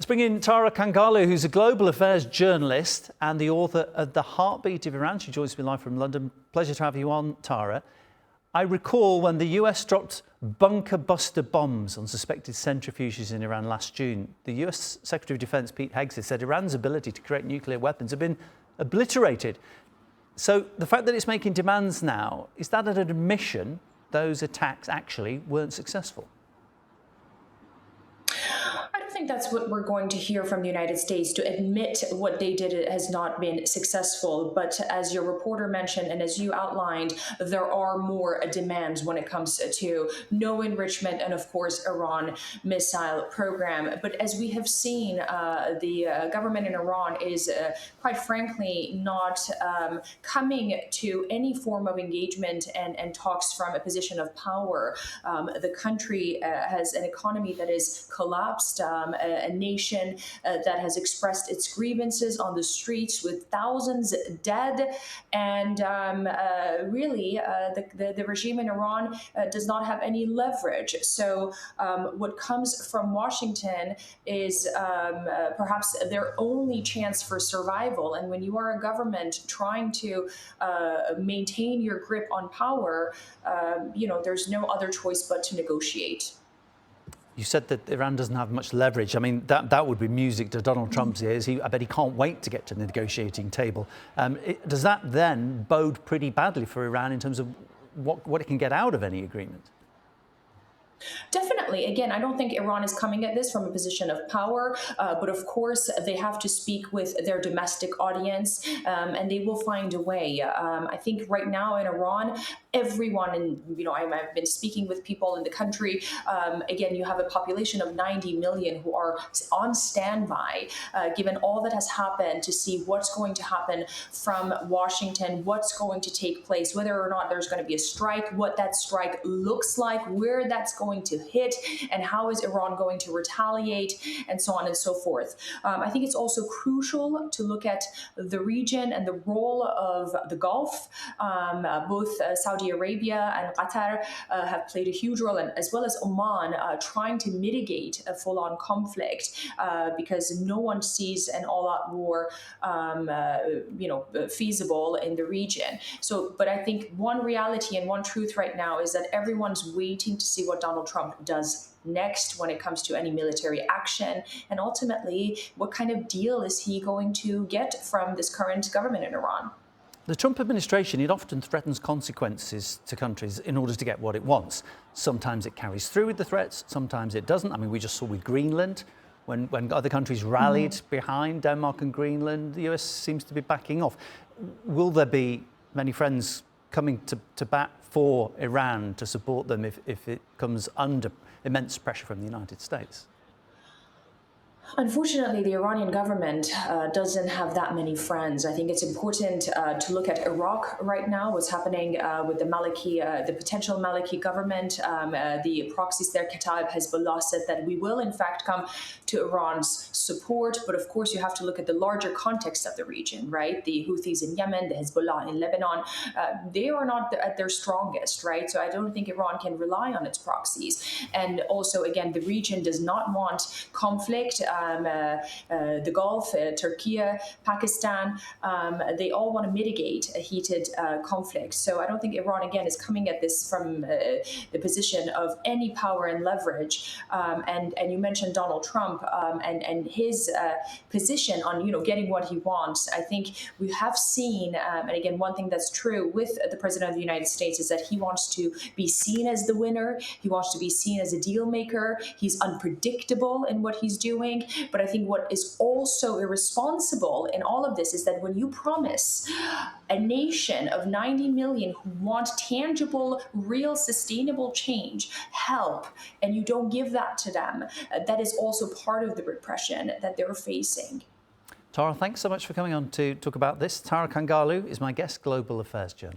bring in Tara Kangarlou, who's a global affairs journalist and the author of The Heartbeat of Iran. She joins me live from London. Pleasure to have you on, Tara. I recall when the US dropped bunker buster bombs on suspected centrifuges in Iran last June, the US Secretary of Defense, Pete Hegseth, said Iran's ability to create nuclear weapons had been obliterated. So the fact that it's making demands now, is that an admission those attacks actually weren't successful? I think that's what we're going to hear from the United States, to admit what they did has not been successful. But as your reporter mentioned, and as you outlined, there are more demands when it comes to no enrichment and, of course, Iran missile program. But as we have seen, the government in Iran is, quite frankly, not coming to any form of engagement and talks from a position of power. The country has an economy that is collapsed. A nation that has expressed its grievances on the streets with thousands dead. And really, the regime in Iran does not have any leverage. So what comes from Washington is perhaps their only chance for survival. And when you are a government trying to maintain your grip on power, there's no other choice but to negotiate. You said that Iran doesn't have much leverage. I mean, that would be music to Donald Trump's ears. I bet he can't wait to get to the negotiating table. Does that then bode pretty badly for Iran in terms of what it can get out of any agreement? Definitely. Again, I don't think Iran is coming at this from a position of power, but of course they have to speak with their domestic audience, and they will find a way. I think right now in Iran, everyone, and I've been speaking with people in the country. Again, you have a population of 90 million who are on standby, given all that has happened, to see what's going to happen from Washington, what's going to take place, whether or not there's going to be a strike, what that strike looks like, where that's going to hit, and how is Iran going to retaliate, and so on and so forth. I think it's also crucial to look at the region and the role of the Gulf. Both Saudi Arabia and Qatar have played a huge role, and as well as Oman, trying to mitigate a full-on conflict, because no one sees an all-out war feasible in the region. So, but I think one reality and one truth right now is that everyone's waiting to see what Donald Trump does next when it comes to any military action, and ultimately, what kind of deal is he going to get from this current government in Iran? The Trump administration, it often threatens consequences to countries in order to get what it wants. Sometimes it carries through with the threats, sometimes it doesn't. I mean, we just saw with Greenland, when other countries rallied behind Denmark and Greenland, the US seems to be backing off. Will there be many friends coming to bat for Iran to support them if it comes under immense pressure from the United States? Unfortunately, the Iranian government doesn't have that many friends. I think it's important to look at Iraq right now, what's happening with the Maliki, the potential Maliki government. The proxies there, Kataib, Hezbollah, said that we will in fact come to Iran's support. But of course, you have to look at the larger context of the region, right? The Houthis in Yemen, the Hezbollah in Lebanon, they are not at their strongest, right? So I don't think Iran can rely on its proxies. And also, again, the region does not want conflict. The Gulf, Turkey, Pakistan, they all want to mitigate a heated conflict. So I don't think Iran, again, is coming at this from the position of any power and leverage. And you mentioned Donald Trump and his position on getting what he wants. I think we have seen, and again, one thing that's true with the President of the United States is that he wants to be seen as the winner. He wants to be seen as a deal maker. He's unpredictable in what he's doing. But I think what is also irresponsible in all of this is that when you promise a nation of 90 million who want tangible, real, sustainable change, help, and you don't give that to them, that is also part of the repression that they're facing. Tara, thanks so much for coming on to talk about this. Tara Kangarlou is my guest, Global Affairs journalist.